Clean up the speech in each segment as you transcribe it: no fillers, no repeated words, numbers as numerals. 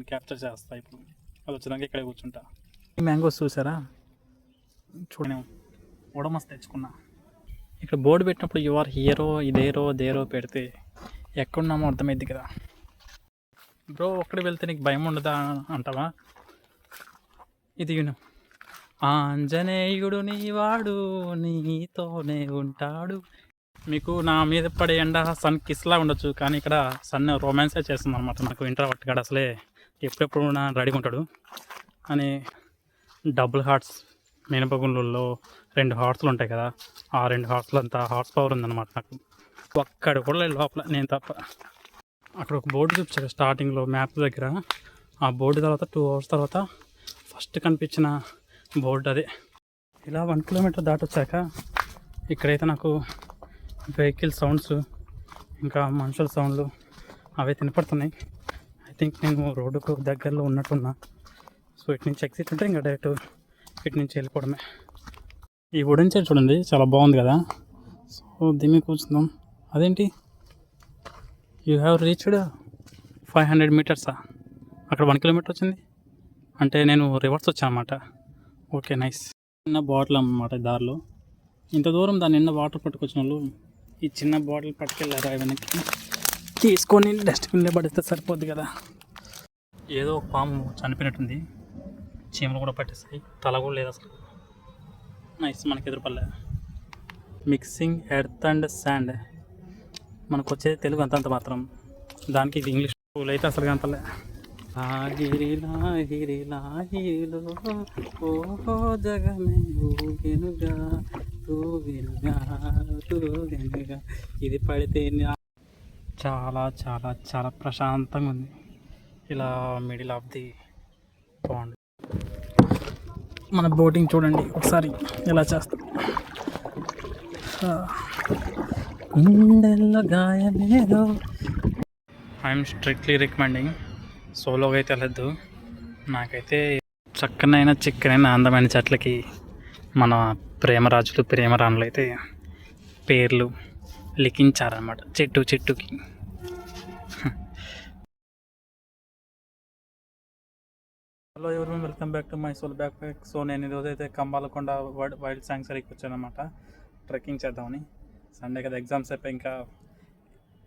దాన్ని క్యాప్చర్ చేస్తా. ఇప్పుడు అది వచ్చినాక ఇక్కడే కూర్చుంటా. ఈ మ్యాంగోస్ చూసారా, చూడను ఉడమస్ తెచ్చుకున్నా. ఇక్కడ బోర్డు పెట్టినప్పుడు యువర్ హీరో ఇదేరో దేరో పెడితే ఎక్కడున్నామో అర్థమైద్ది కదా. బ్రో ఒక్కడే వెళ్తే నీకు భయం ఉండదా అంటావా? ఇది విను. ఆంజనేయుడు నీవాడు నీతోనే ఉంటాడు. మీకు నా మీద పడే ఎండ సన్ కిస్లా ఉండొచ్చు, కానీ ఇక్కడ సన్ రొమాన్సే చేస్తుంది అనమాట. నాకు ఇంట్రావర్ట్ కాడ అసలే ఎప్పుడెప్పుడు నా రెడీగా ఉంటాడు అని. డబుల్ హార్ట్స్ మినపగుండ్లలో 2 హార్ట్స్లు ఉంటాయి కదా, ఆ 2 హార్ట్స్లో అంత హార్స్ పవర్ ఉందన్నమాట నాకు. ఒక్కడ కూడా లేదు లోపల నేను తప్ప. అక్కడ ఒక బోర్డు చూపించారు స్టార్టింగ్లో మ్యాప్ దగ్గర. ఆ బోర్డు తర్వాత 2 hours తర్వాత ఫస్ట్ కనిపించిన బోర్డు అదే. ఇలా 1 kilometer దాటొచ్చాక ఇక్కడైతే నాకు వెహికల్ సౌండ్స్ ఇంకా మనుషుల సౌండ్లు అవే తినపడుతున్నాయి. ఐ థింక్ నేను రోడ్డుకు దగ్గరలో ఉన్నట్టున్నా. సో ఇటు నుంచి ఎగ్జిట్ ఉంటే ఇంకా డైరెక్ట్ ఇటు నుంచి వెళ్ళిపోవడమే. ఈ వుడెన్ చైర్ చూడండి చాలా బాగుంది కదా. సో దీన్ని కూర్చుందాం. అదేంటి యూ హ్యావ్ రీచ్డ్ 500 meters అక్కడ 1 kilometer వచ్చింది అంటే నేను రివర్స్ వచ్చాను అనమాట. Okay nice. చిన్న బాటిల్ అన్నమాట దారిలో. ఇంత దూరం దాని నిన్న వాటర్ పట్టుకొచ్చిన వాళ్ళు ఈ చిన్న బాటిల్ పట్టుకెళ్ళారు. వెనక్కి తీసుకొని డస్ట్బిన్లో పడితే సరిపోద్ది కదా. ఏదో ఒక పాము చనిపోయినట్టుంది, చీమలు కూడా పట్టేస్తాయి, తల కూడా లేదు అసలు. నైస్. మనకి ఎదురుపల్లె మిక్సింగ్ ఎర్త్ అండ్ శాండ్. మనకు వచ్చేది తెలుగు అంతంత మాత్రం, దానికి ఇది ఇంగ్లీష్ స్కూల్ అయితే అసలు కనపల్లే. ఓహో జగమే ఊగెనుగా తూగెనుగా తూగెనుగా. ఇది పడితే చాలా చాలా చాలా ప్రశాంతంగా ఉంది. ఇలా మిడిల్ ఆఫ్ ది పాండ్. మన బోటింగ్ చూడండి ఒకసారి ఎలా చేస్తాం. గుండెల్లో గాయమేదో. ఐఎమ్ స్ట్రిక్ట్లీ రికమెండింగ్ సోలోగా అయితే వెళ్ళద్దు. నాకైతే చక్కనైన చిక్కనైన అందమైన చెట్లకి మన ప్రేమరాజులు ప్రేమరాణులు అయితే పేర్లు లిఖించారనమాట చెట్టుకి. హలో ఎవరు, welcome back to my solo backpack. సో నేను ఈరోజు అయితే కంబాలకొండ వైల్డ్ శాంక్చురీకి వచ్చానమాట ట్రెక్కింగ్ చేద్దామని. సండే కదా, ఎగ్జామ్స్ అయిపోయి ఇంకా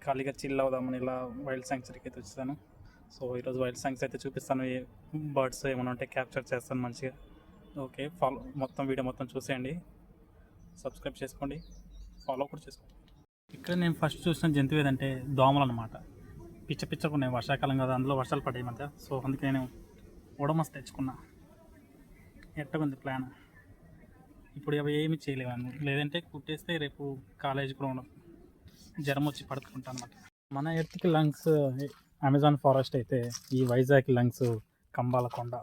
ఖాళీగా చిల్ అవుదామని ఇలా వైల్డ్ శాంక్చురీకి అయితే వచ్చాను. సో ఈరోజు వైల్డ్ శాంక్చురీ అయితే చూపిస్తాను. బర్డ్స్ ఏమైనా ఉంటే క్యాప్చర్ చేస్తాను మంచిగా. ఓకే, ఫాలో మొత్తం వీడియో మొత్తం చూసేయండి, సబ్స్క్రైబ్ చేసుకోండి, ఫాలో కూడా చేసుకోండి. ఇక్కడ నేను ఫస్ట్ చూసిన జంతువు ఏదంటే దోమలు అనమాట. పిచ్చకున్నాయి, వర్షాకాలం కదా, అందులో వర్షాలు పడ్డాయి మధ్య. సో అందుకే నేను ఉడమస్ తెచ్చుకున్నా. ఎట్టగుంది ప్లాన్. ఇప్పుడు అవి ఏమి చేయలేము, లేదంటే కుట్టేస్తే రేపు కాలేజీ కూడా ఉండదు, జ్వరం వచ్చి పడుతుంటా అనమాట. మన ఎర్త్కి లంగ్స్ అమెజాన్ ఫారెస్ట్ అయితే ఈ వైజాగ్ లంగ్స్ కంబాలకొండ.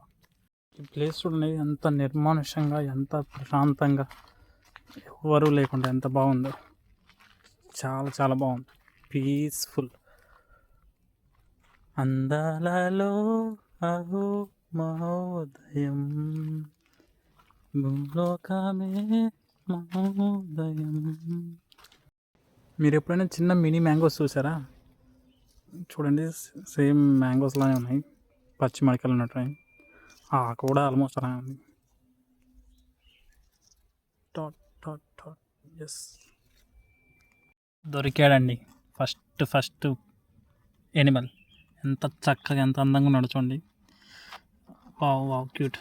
ఈ ప్లేస్ చూడండి ఎంత నిర్మానుష్యంగా, ఎంత ప్రశాంతంగా, ఎవరు లేకుండా ఎంత బాగుందో. చాలా చాలా బాగుంది, పీస్ఫుల్. అందాలలో అహో మహోదయం, భూలోకమే మహోదయం. మీరు ఎప్పుడైనా చిన్న మినీ మ్యాంగోస్ చూసారా? చూడండి సేమ్ మ్యాంగోస్ లానే ఉన్నాయి, పచ్చి మడికలు ఉన్నట్టున్నాయి. కూడా ఆల్మోస్ట్ అలా ఉంది. ఎస్, దొరికాడండి ఫస్ట్ ఎనిమల్. ఎంత చక్కగా ఎంత అందంగా ఉన్నాడు చూడండి. Wow cute.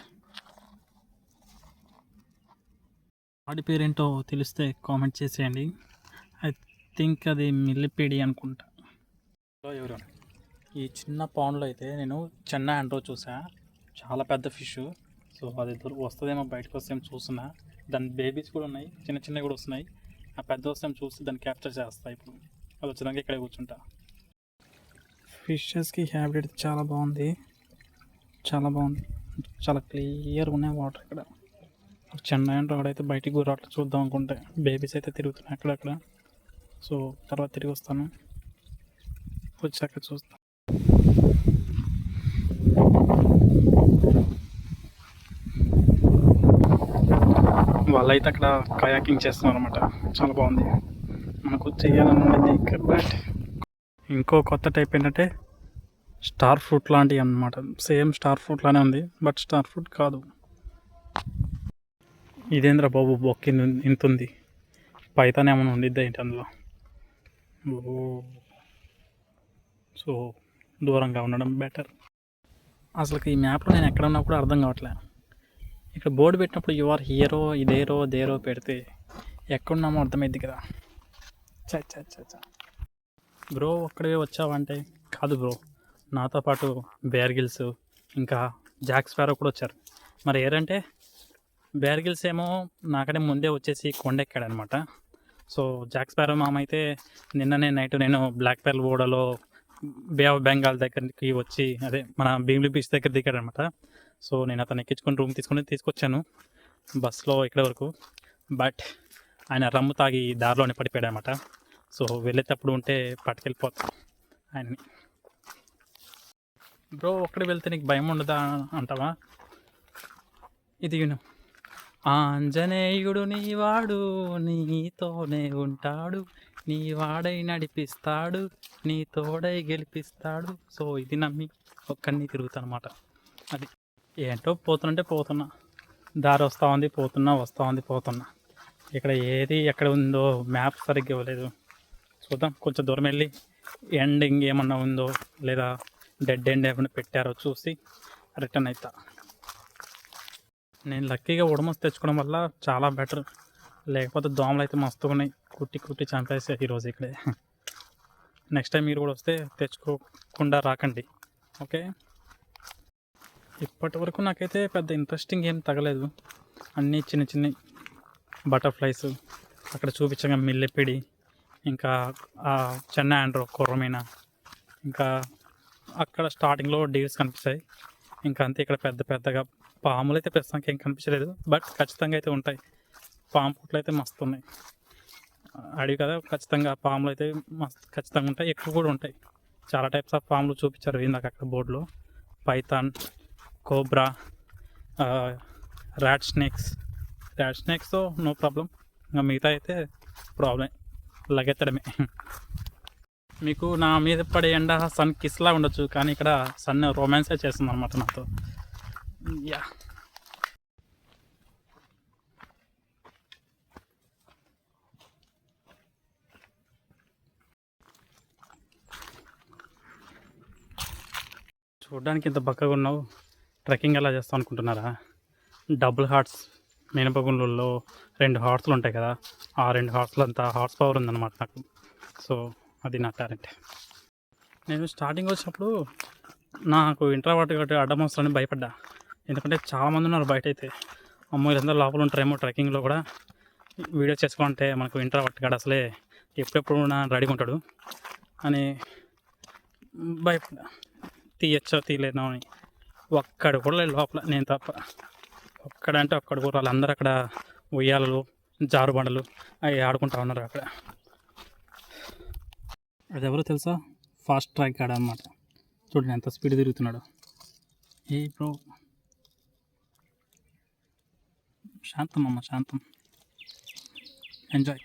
వాడి పేరేంటో తెలిస్తే కామెంట్ చేసేయండి. ఐ థింక్ అది మిల్లిపేడి అనుకుంటా. ఎవరు ఈ చిన్న పాండ్లో అయితే నేను చెన్న అంటో చూసా, చాలా పెద్ద ఫిష్. సో అది వస్తుందేమో బయటకు వస్తేమో చూస్తున్నా. దాని బేబీస్ కూడా ఉన్నాయి, చిన్నవి కూడా వస్తున్నాయి. ఆ పెద్ద వస్తేమో చూసి దాన్ని క్యాప్చర్ చేస్తా. ఇప్పుడు అది వచ్చినాక ఇక్కడే కూర్చుంటా. ఫిషెస్కి హ్యాబిట్ చాలా బాగుంది, చాలా క్లియర్గా ఉన్నాయి వాటర్. ఇక్కడ చెన్నై అంటే అక్కడైతే బయటికి కూడా అట్లా చూద్దాం అనుకుంటే బేబీస్ అయితే తిరుగుతున్నాయి అక్కడక్కడ. సో తర్వాత తిరిగి వస్తాను, వచ్చాక చూస్తాను. వాళ్ళైతే అక్కడ కయాకింగ్ చేస్తున్నారు అనమాట, చాలా బాగుంది. మనకు చేయాలని బట్ ఇంకో కొత్త టైప్ ఏంటంటే స్టార్ ఫ్రూట్ లాంటివి అన్నమాట. సేమ్ స్టార్ ఫ్రూట్ లానే ఉంది, బట్ స్టార్ ఫ్రూట్ కాదు. ఇదేంద్ర బాబు బొక్క ఇంత ఉంది. పైతాన్ ఏమైనా ఉండిద్దా ఏంటి అందులో? సో దూరంగా ఉండడం బెటర్. అసలు ఈ మ్యాప్లో నేను ఎక్కడ ఉన్నా కూడా అర్థం కావట్లే. ఇక్కడ బోర్డు పెట్టినప్పుడు యు ఆర్ హీరో ఇదేరో దేరో పెడితే ఎక్కడున్నామో అర్థమైద్ది కదా. చ బ్రో ఒక్కడే వచ్చావంటే కాదు బ్రో, నాతో పాటు బేర్ గిల్స్ ఇంకా జాక్ స్పారో కూడా వచ్చారు. మరి ఏరంటే బేర్ గిల్స్ ఏమో నాకనే ముందే వచ్చేసి కొండెక్కాడనమాట. సో జాక్ స్పారో మామ అయితే నిన్ననే నైట్ నేను బ్లాక్ పెర్ల్ ఓడలో బే ఆఫ్ బెంగాల్ దగ్గరికి వచ్చి అదే మన భీమిలి బీచ్ దగ్గర దిగాడనమాట. సో నేను అతను ఎక్కించుకొని రూమ్ తీసుకొచ్చాను బస్లో ఇక్కడ వరకు. బట్ ఆయన రమ్ము తాగి దారిలోనే పడిపోయాడు అనమాట. సో వెళ్ళేటప్పుడు ఉంటే పట్టుకెళ్ళిపోతాం ఆయన్ని. బ్రో ఒక్కడే వెళ్తే నీకు భయం ఉండదా అంటావా? ఇది విను. ఆంజనేయుడు నీవాడు నీతోనే ఉంటాడు, నీ వాడై నడిపిస్తాడు, నీ తోడై గెలిపిస్తాడు. సో ఇది నమ్మి ఒక్కడిని తిరుగుతాను అనమాట. అది ఏంటో పోతున్నా, దారి వస్తూ ఉంది పోతున్నా. ఇక్కడ ఏది ఎక్కడ ఉందో మ్యాప్ సరిగ్గా ఇవ్వలేదు. చూద్దాం, కొంచెం దూరం వెళ్ళి ఎండింగ్ ఏమన్నా ఉందో లేదా డెడ్ ఎండ్ ఏమైనా పెట్టారో చూసి రిటర్న్ అవుతా. నేను లక్కీగా ఉడమస్ తెచ్చుకోవడం వల్ల చాలా బెటర్, లేకపోతే దోమలు అయితే మస్తుగా ఉన్నాయి, కుట్టి చంపేసాయి ఈరోజు ఇక్కడే. నెక్స్ట్ టైం మీరు కూడా వస్తే తెచ్చుకోకుండా రాకండి, ఓకే? ఇప్పటి వరకు నాకైతే పెద్ద ఇంట్రెస్టింగ్ ఏం తగలేదు. అన్నీ చిన్న బటర్ఫ్లైస్, అక్కడ చూపించగా మిల్లెపిడి, ఇంకా చెన్న ఆండ్రో కొర్రమీన, ఇంకా అక్కడ స్టార్టింగ్లో డీల్స్ కనిపిస్తాయి. ఇంకా అంతే. ఇక్కడ పెద్దగా పాములు అయితే ప్రస్తుతానికి ఏం కనిపించలేదు, బట్ ఖచ్చితంగా అయితే ఉంటాయి. పాము పుట్లు అయితే మస్తు ఉన్నాయి. అడివి కదా, ఖచ్చితంగా పాములు అయితే ఖచ్చితంగా ఉంటాయి, ఎక్కువ కూడా ఉంటాయి. చాలా టైప్స్ ఆఫ్ పాములు చూపించారు ఇందాక అక్కడ బోర్డులో. Python, cobra, rat snakes no problem. ఇంకా మిగతా అయితే ప్రాబ్లం లగెత్తడమే. మీకు నా మీద పడే ఎండ సన్ కిస్లా ఉండొచ్చు, కానీ ఇక్కడ సన్ రొమాన్సే చేస్తుంది అనమాట నాతో. యా, చూడడానికి ఇంత బక్కగా ఉన్నావు, ట్రెక్కింగ్ ఎలా చేస్తావు అనుకుంటున్నారా? డబుల్ హార్ట్స్ మినపగుండ్లలో 2 హార్స్లు ఉంటాయి కదా, ఆ 2 హార్స్లు అంతా హార్స్ పవర్ ఉందన్నమాట నాకు. సో అది నా టాలెంట్. నేను స్టార్టింగ్ వచ్చినప్పుడు నాకు ఇంట్రావర్ట్ కాబట్టి అడ్డం వస్తుందని భయపడ్డా, ఎందుకంటే చాలామంది ఉన్నారు బయట అయితే. అమ్మో వీళ్ళందరూ లోపల ఉంటారేమో ట్రెక్కింగ్లో కూడా వీడియో చేసుకోవాలంటే మనకు ఇంట్రావర్ట్ కాడ అసలే ఎప్పుడెప్పుడు రెడీగా ఉంటాడు అని భయపడ్డా. తీయచ్చో తీయలేదో అని. ఒక్కడు కూడా లేదు లోపల, నేను తప్ప. ఒక్కడు కూడా. వాళ్ళందరూ అక్కడ ఉయ్యాలలు జారుబండలు అవి ఆడుకుంటా ఉన్నారు అక్కడ. అది ఎవరో తెలుసా? ఫాస్ట్ ట్రాక్ ఆడ అనమాట. చూడండి ఎంత స్పీడ్ తిరుగుతున్నాడు. ఏ బ్రో, శాంతం, ఎంజాయ్.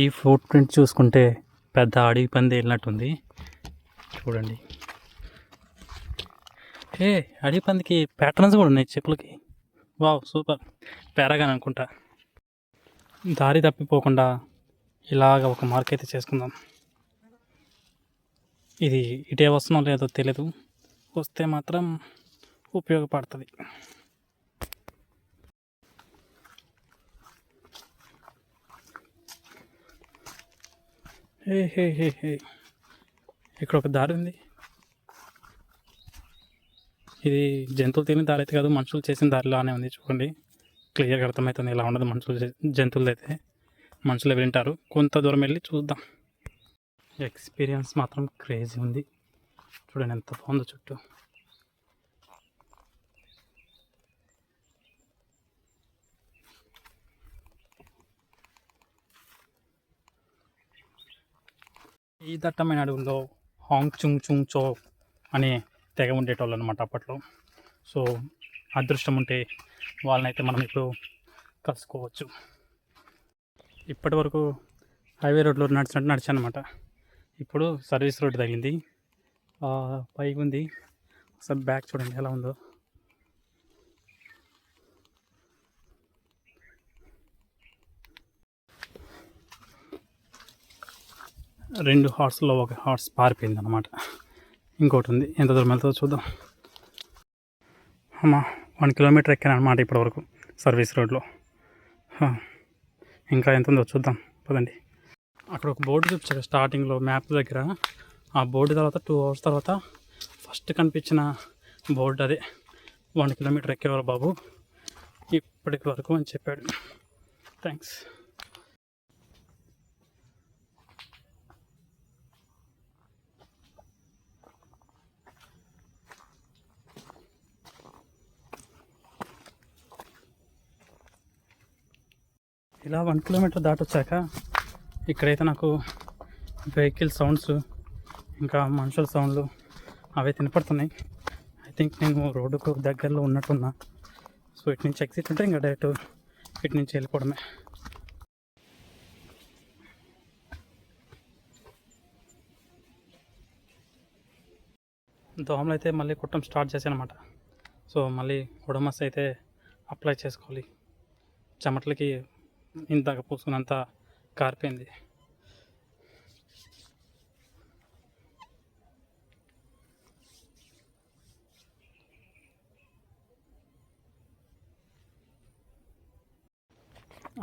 ఈ ఫుట్ ప్రింట్ చూసుకుంటే పెద్ద అడవి పంది వెళ్ళినట్టుంది. చూడండి, అడవి పందికి ప్యాటర్న్స్ కూడా ఉన్నాయి చెప్పులకి. Wow, super. పేరాగాని అనుకుంటా. దారి తప్పిపోకుండా ఇలాగ ఒక మార్క్ అయితే చేసుకుందాం. ఇది ఇటే వస్తున్నాం లేదో తెలియదు, వస్తే మాత్రం ఉపయోగపడుతుంది. హే ఇక్కడ ఒక దారి ఉంది. ఇది జంతువులు తినే దారి అయితే కాదు, మనుషులు చేసిన దారిలానే ఉంది. చూడండి, క్లియర్గా అర్థమవుతుంది ఇలా ఉండదు జంతువులు అయితే. మనుషులు వింటారు. కొంత దూరం వెళ్ళి చూద్దాం. ఎక్స్పీరియన్స్ మాత్రం క్రేజీ ఉంది. చూడండి ఎంత బాగుందో చుట్టూ. ఈ దట్టమైన అడవుల్లో హాంగ్ చుంగ్ చో అనే తెగ ఉండేటోళ్ళు అనమాట అప్పట్లో. సో అదృష్టం ఉంటే వాళ్ళనైతే మనం ఇప్పుడు కలుసుకోవచ్చు. ఇప్పటి వరకు హైవే రోడ్లో నడిచానమాట. ఇప్పుడు సర్వీస్ రోడ్ తగిలింది. పైకి ఉంది. అసలు బ్యాక్ చూడండి ఎలా ఉందో. రెండు హార్స్లో ఒక హార్స్ పారిపోయింది అనమాట. ఇంకోటి ఉంది, ఎంత దూరం వెళ్తుందో చూద్దాం. అమ్మా 1 కిలోమీటర్ ఎక్కాను అనమాట ఇప్పటివరకు సర్వీస్ రోడ్లో. ఇంకా ఎంత ఉందో చూద్దాం పదండి. అక్కడ ఒక బోర్డు చూపించారు స్టార్టింగ్లో మ్యాప్ దగ్గర. ఆ బోర్డు తర్వాత 2 అవర్స్ తర్వాత ఫస్ట్ కనిపించిన బోర్డు అదే 1 కిలోమీటర్ ఎక్కేవారు బాబు ఇప్పటికి వరకు అని చెప్పాడు. థ్యాంక్స్. ఇలా 1 కిలోమీటర్ దాటొచ్చాక ఇక్కడైతే నాకు వెహికల్ సౌండ్స్ ఇంకా మనుషుల సౌండ్లు అవే వినపడుతున్నాయి. ఐ థింక్ నేను రోడ్డుకు దగ్గరలో ఉన్నట్టున్నా. సో ఇటు నుంచి ఎగ్జిట్ ఉంటే ఇంకా డైరెక్ట్ ఇటు నుంచి వెళ్ళిపోవడమే. దోమలు అయితే మళ్ళీ కుట్టడం స్టార్ట్ చేశానమాట. సో మళ్ళీ ఒడోమస్ అయితే అప్లై చేసుకోవాలి. చెమటలకి ఇందాక పూసుకున్నంత కారిపోయింది.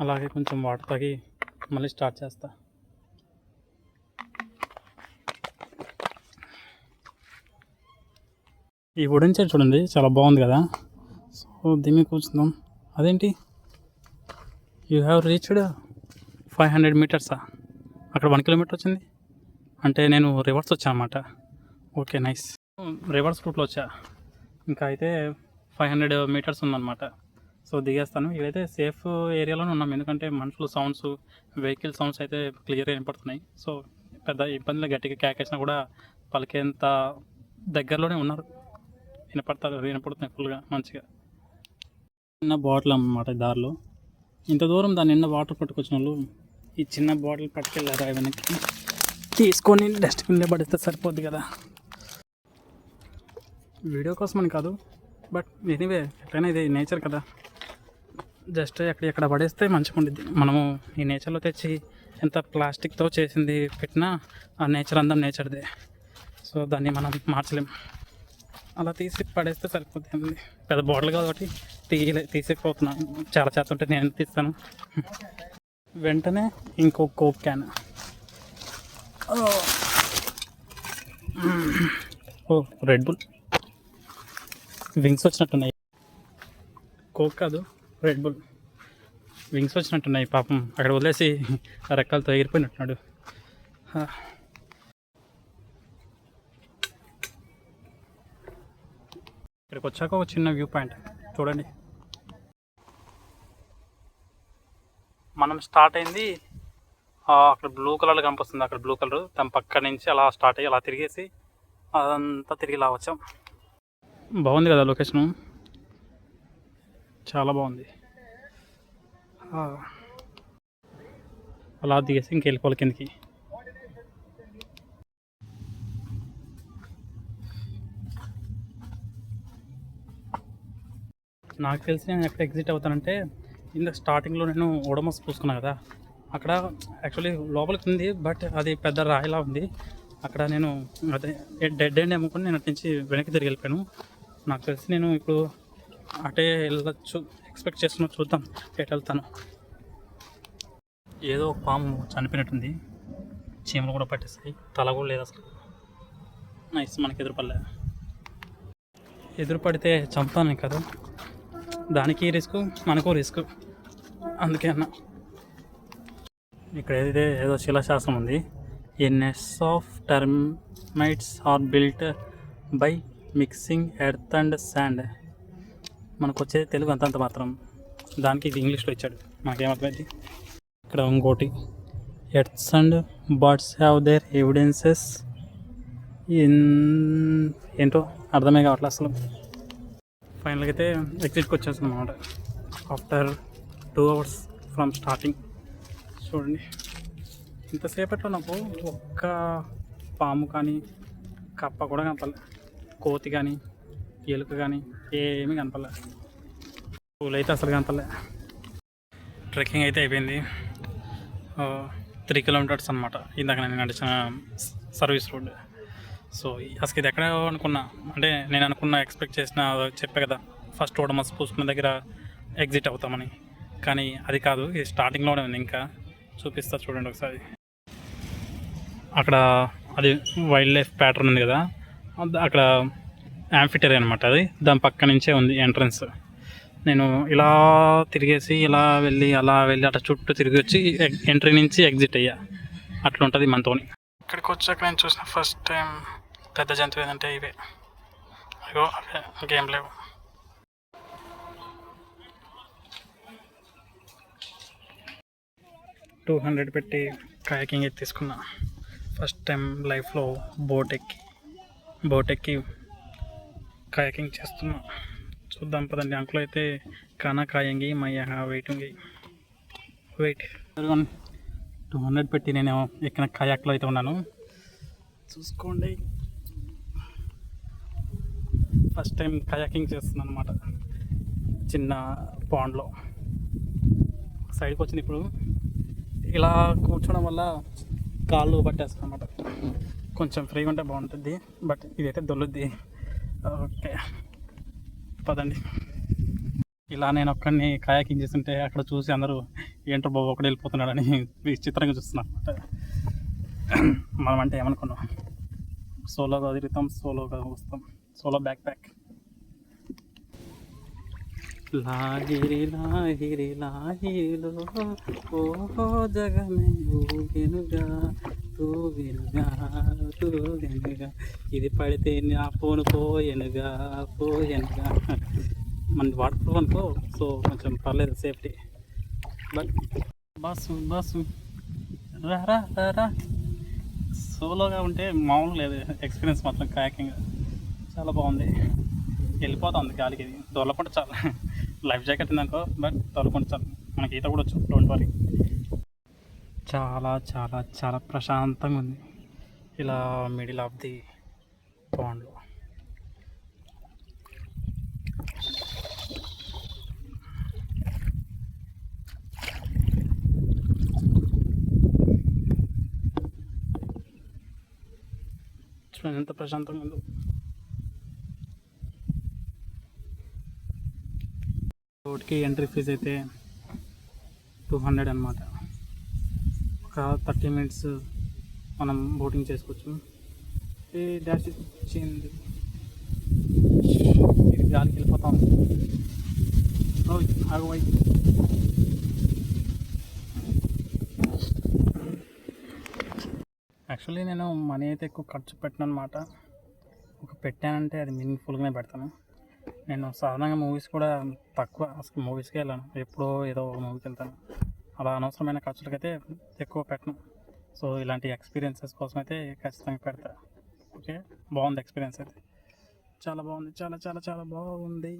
అలాగే కొంచెం వాటర్ తాగి మళ్ళీ స్టార్ట్ చేస్తా. ఈ వుడెన్ చైర్ చూడండి చాలా బాగుంది కదా. సో దీన్ని కూర్చుందాం. అదేంటి యూ హ్యావ్ రీచ్డ్ 500 మీటర్సా? అక్కడ 1 కిలోమీటర్ వచ్చింది అంటే నేను రివర్స్ వచ్చా అనమాట. Okay nice. రివర్స్ రూట్లో వచ్చా. ఇంకా అయితే 500 మీటర్స్ ఉందన్నమాట. సో దిగేస్తాను. ఇదైతే సేఫ్ ఏరియాలోనే ఉన్నాం, ఎందుకంటే మనుషులు సౌండ్స్ వెహికల్ సౌండ్స్ అయితే క్లియర్గా వినపడుతున్నాయి. సో పెద్ద ఇబ్బందులు గట్టిగా కేకేసినా కూడా పలికేంత దగ్గరలోనే ఉన్నారు. వినపడుతున్నాయి ఫుల్గా మంచిగా. చిన్న బాటిల్ అన్నమాట దారిలో. ఇంత దూరం దాన్ని నిన్న వాటర్ పట్టుకొచ్చిన వాళ్ళు ఈ చిన్న బాటిల్ పట్టుకెళ్ళారు. వెనక్కి తీసుకొని డస్ట్బిన్లో పడితే సరిపోద్ది కదా. వీడియో కోసమని కాదు, బట్ ఎనీవే ఎట్లయినా ఇది నేచర్ కదా. జస్ట్ ఎక్కడ పడేస్తే మంచిగా ఉండిద్ది. మనము ఈ నేచర్లో తెచ్చి ఎంత ప్లాస్టిక్తో చేసింది పెట్టినా ఆ నేచర్ అందం నేచర్దే. సో దాన్ని మనం మార్చలేం. అలా తీసి పడేస్తే సరిపోతుంది. పెద్ద బాటిల్ కాబట్టి తీసేకపోతున్నాను. చాలా చేత ఉంటే నేను తీస్తాను. వెంటనే ఇంకో కోక్ క్యాన్. ఓ రెడ్ బుల్ వింగ్స్ వచ్చినట్టున్నాయి. కోక్ కాదు, రెడ్ బుల్ వింగ్స్ వచ్చినట్టున్నాయి. పాపం అక్కడ వదిలేసి రెక్కలతో ఎగిరిపోయినట్టున్నాడు. ఇక్కడికి వచ్చాక ఒక చిన్న వ్యూ పాయింట్ చూడండి. మనం స్టార్ట్ అయింది అక్కడ బ్లూ కలర్ కనిపిస్తుంది. అక్కడ బ్లూ కలర్ దాని పక్క నుంచి అలా స్టార్ట్ అయ్యి అలా తిరిగేసి అదంతా తిరిగి ఇలా వచ్చాం. బాగుంది కదా లొకేషను, చాలా బాగుంది. అలా దిగేసి ఇంకెళ్ళిపోవాలి కిందకి. నాకు తెలిసి నేను ఎక్కడ ఎగ్జిట్ అవుతానంటే ఇంత స్టార్టింగ్లో నేను ఓడమస్ పూసుకున్నాను కదా, అక్కడ యాక్చువల్లీ లోపలికి ఉంది, బట్ అది పెద్ద రాయిలా ఉంది. అక్కడ నేను అదే డెడ్ ఎండ్ ఏమనుకుని నేను అటు నుంచి వెనక్కి తిరిగి వెళ్ళిపోయాను. నాకు తెలిసి నేను ఇప్పుడు అటే వెళ్ళచ్చు ఎక్స్పెక్ట్ చేస్తున్నా. చూద్దాం ఎటు వెళ్తాను. ఏదో ఒక పాము చనిపోయినట్టుంది. చీమలు కూడా పట్టేస్తాయి. తల కూడా లేదు అసలు. నైస్. మనకి ఎదురు పడితే చంపుతాను కదా, దానికి రిస్క్ మనకు రిస్క్. అందుకే అన్న ఇక్కడ ఏదో శిలాశాస్త్రం ఉంది. A nest of termites are built by mixing earth and sand. మనకు వచ్చేది తెలుగు అంతంత మాత్రం, దానికి ఇది ఇంగ్లీష్లో ఇచ్చాడు, నాకేమర్థమైంది. ఇక్కడ ఇంకోటి earths and birds have their evidences ఏంటో అర్థమే కావట్లేదు అసలు. ఫైనల్గా అయితే ఎగ్జిట్కి వచ్చేసాం అన్నమాట ఆఫ్టర్ 2 అవర్స్ ఫ్రమ్ స్టార్టింగ్. చూడండి ఇంతసేపట్లో నాకు ఒక్క పాము కానీ కప్ప కూడా కనపడలే, కోతి కానీ ఎలుక కానీ ఏమీ కనపడలే, పూలు అయితే అసలు కనపడలే. ట్రెక్కింగ్ అయితే అయిపోయింది. 3 కిలోమీటర్స్ అనమాట ఇందాక నేను నడిచిన సర్వీస్ రోడ్. సో అసలు ఇది ఎక్కడ అనుకున్నా అంటే నేను అనుకున్న ఎక్స్పెక్ట్ చేసిన చెప్పే కదా ఫస్ట్ ఓడమస్ పూసుకున్న దగ్గర ఎగ్జిట్ అవుతామని, కానీ అది కాదు, ఇది స్టార్టింగ్లోనే ఉంది. ఇంకా చూపిస్తా చూడండి ఒకసారి. అక్కడ అది వైల్డ్ లైఫ్ ప్యాటర్న్ ఉంది కదా, అక్కడ యాంఫిటరీ అనమాట, అది దాని పక్క నుంచే ఉంది ఎంట్రన్స్. నేను ఇలా తిరిగేసి ఇలా వెళ్ళి అట్లా చుట్టూ తిరిగి వచ్చి ఎంట్రీ నుంచి ఎగ్జిట్ అయ్యా. అట్లా ఉంటుంది మనతోని. ఇక్కడికి వచ్చాక నేను చూసిన ఫస్ట్ టైం పెద్ద జంతువు ఏదంటే ఇవే. అయ్యో అవే ఇంకేం లేవు. $200 పెట్టి కయాకింగ్ అయితే తీసుకున్నా. ఫస్ట్ టైం లైఫ్లో బోట్ ఎక్కి కయాకింగ్ చేస్తున్నా. చూద్దాం పదండి. అంకుల్ అయితే కానా కాయంగి మయ్యా వెయిట్ 200 పెట్టి నేను ఎక్కిన కయాక్లో అయితే ఉన్నాను. చూసుకోండి, ఫస్ట్ టైం కయాకింగ్ చేస్తున్నాను అనమాట చిన్న పాండ్లో. సైడ్కి వచ్చింది. ఇప్పుడు ఇలా కూర్చోవడం వల్ల కాళ్ళు పట్టేస్తాను అనమాట. కొంచెం ఫ్రీగా ఉంటే బాగుంటుంది, బట్ ఇదైతే దొల్లుద్ది. ఓకే పదండి. ఇలా నేను ఒక్కడిని కయాకింగ్ చేస్తుంటే అక్కడ చూసి అందరూ ఏంటో బాబు ఒకటి వెళ్ళిపోతున్నాడని విచిత్రంగా చూస్తున్నారు అనమాట. మనం అంటే ఏమనుకున్నాం, సోలోగా తిరుగుతాం, సోలోగా వస్తాం, సోలో బ్యాక్ ప్యాక్. లాహిరి లాహిరి లాహిరిలో ఓహో జగమే ఊగెనుగా తూగెనుగా. ఇది పడితే నా ఫోన్ పోయెనుగా. మన వాటర్ ప్రూఫ్ అనుకో, సో కొంచెం పర్లేదు, సేఫ్టీ. బట్ బస్సు రా సోలోగా ఉంటే మామూలు లేదు ఎక్స్పీరియన్స్ మాత్రం. కయాకింగ్ చాలా బాగుంది. వెళ్ళిపోతుంది గాలికి. ఇది దొరలకుంటే చాలా, లైఫ్ జాకెట్ ఉందనుకో, బట్ దొరలకుంటే చాలు. మనకి ఈత కూడా వచ్చు, డోంట్ వరీ. చాలా చాలా చాలా ప్రశాంతంగా ఉంది ఇలా మిడిల్ ఆఫ్ ది పాండ్లో. చూడండి ఎంత ప్రశాంతంగా ఉందో. బోట్కి ఎంట్రీ ఫీజు అయితే 200 అనమాట. ఒక 30 మినిట్స్ మనం బోటింగ్ చేసుకోవచ్చు. ఈ డాష్ వచ్చింది, ఇది గాలికి వెళ్ళిపోతాం. ఆగువై. యాక్చువల్లీ నేను మనీ అయితే ఎక్కువ ఖర్చు పెట్టను అనమాట. పెట్టానంటే అది మీనింగ్ఫుల్గానే పెడతాను. నేను సాధారణంగా మూవీస్ కూడా తక్కువ, అసలు మూవీస్కే వెళ్ళాను. ఎప్పుడో ఏదో మూవీకి వెళ్తాను. అలా అనవసరమైన ఖర్చులకైతే ఎక్కువ పెట్టను. సో ఇలాంటి ఎక్స్పీరియన్సెస్ కోసం అయితే ఖచ్చితంగా పెడతా. ఓకే, బాగుంది ఎక్స్పీరియన్స్ అయితే, చాలా బాగుంది, చాలా చాలా చాలా బాగుంది.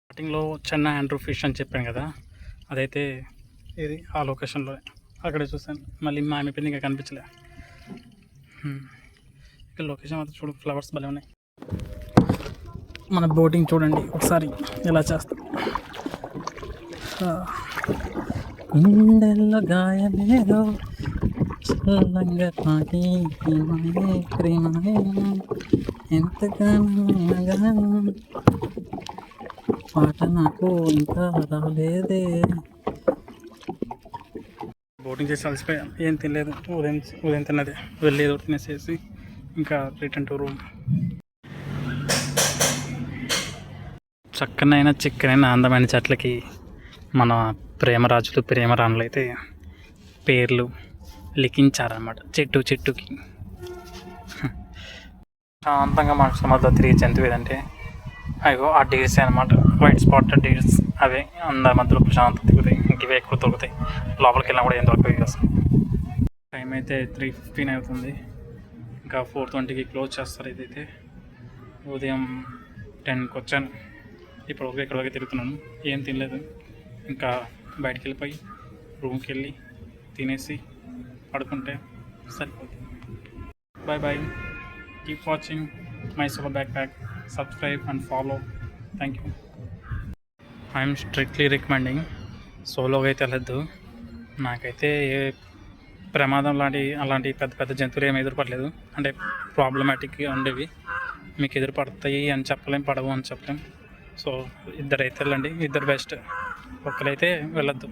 స్టార్టింగ్లో చిన్న ఆండ్రూ ఫిష్ అని చెప్పాను కదా, అదైతే ఇది ఆ లొకేషన్లో అక్కడే చూసాను. మళ్ళీ మా ఆమె ఇంకా కనిపించలే. ఇక్కడ లొకేషన్ మాత్రం చూడు, ఫ్లవర్స్ భలే ఉన్నాయి. మన బోటింగ్ చూడండి ఒకసారి ఎలా చేస్తాం. గుండెల్లో గాయమేదో చల్లంగా తాకి ప్రేమనే ఎంతగానో పాట నాకు ఇంకా రాలేదే. బోటింగ్ చేసి అలసిపోయాం, ఏం తినలేదు. ఉదయం తిన్నది, వెళ్ళేది తినేసేసి ఇంకా రిటర్న్ టు రూమ్. చక్కనైన చిక్కనైన అందమైన చెట్లకి మన ప్రేమరాజులు ప్రేమరాణులు అయితే పేర్లు లిఖించారనమాట చెట్టుకి. శాంతంగా మనకు సముద్రంలో తిరిగే జంతువు ఏదంటే అయ్యో ఆ డీర్స్ అనమాట, వైట్ స్పాటెడ్ డీర్స్. అవే అందరి మధ్యలో ప్రశాంతంగా తిరుగుతాయి. ఇవే ఎక్కువ దొరుకుతాయి, లోపలికి వెళ్ళినా కూడా ఏం దొరకదు అసలు. టైం అయితే 3:15 అవుతుంది. ఇంకా 4:20కి క్లోజ్ చేస్తారు. ఇదైతే ఉదయం 10కి వచ్చాను, ఇప్పుడు ఇక్కడ వరకు తిరుగుతున్నాను. ఏం తినలేదు, ఇంకా బయటికి వెళ్ళిపోయి రూమ్కి వెళ్ళి తినేసి పడుకుంటే సరిపోతుంది. Bye bye. Keep watching my solo backpack. Subscribe and follow. Thank you. I'm strictly recommending సోలోగా అయితే వెళ్ళొద్దు. నాకైతే ఏ ప్రమాదం అలాంటి పెద్ద పెద్ద జంతువులు ఏమి ఎదురుపడలేదు. అంటే ప్రాబ్లమాటిక్గా ఉండేవి. మీకు ఎదురుపడతాయి అని చెప్పలేం, పడవు అని చెప్పలేం. సో ఇద్దరైతే వెళ్ళండి, ఇద్దరు బెస్ట్. ఒక్కరైతే వెళ్ళొద్దు.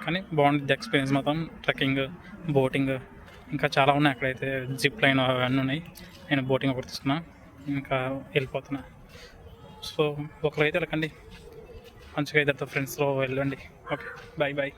కానీ బాగుంటుంది ఎక్స్పీరియన్స్ మాత్రం. ట్రెక్కింగ్, బోటింగ్ ఇంకా చాలా ఉన్నాయి అక్కడైతే. జిప్ లైన్ అవన్నీ ఉన్నాయి. నేను బోటింగ్ ఒకటి తీసుకున్నా, ఇంకా వెళ్ళిపోతున్నా. సో ఒకరైతే వెళ్ళకండి, మంచిగా ఇద్దరితో ఫ్రెండ్స్లో వెళ్ళండి. Okay, bye bye.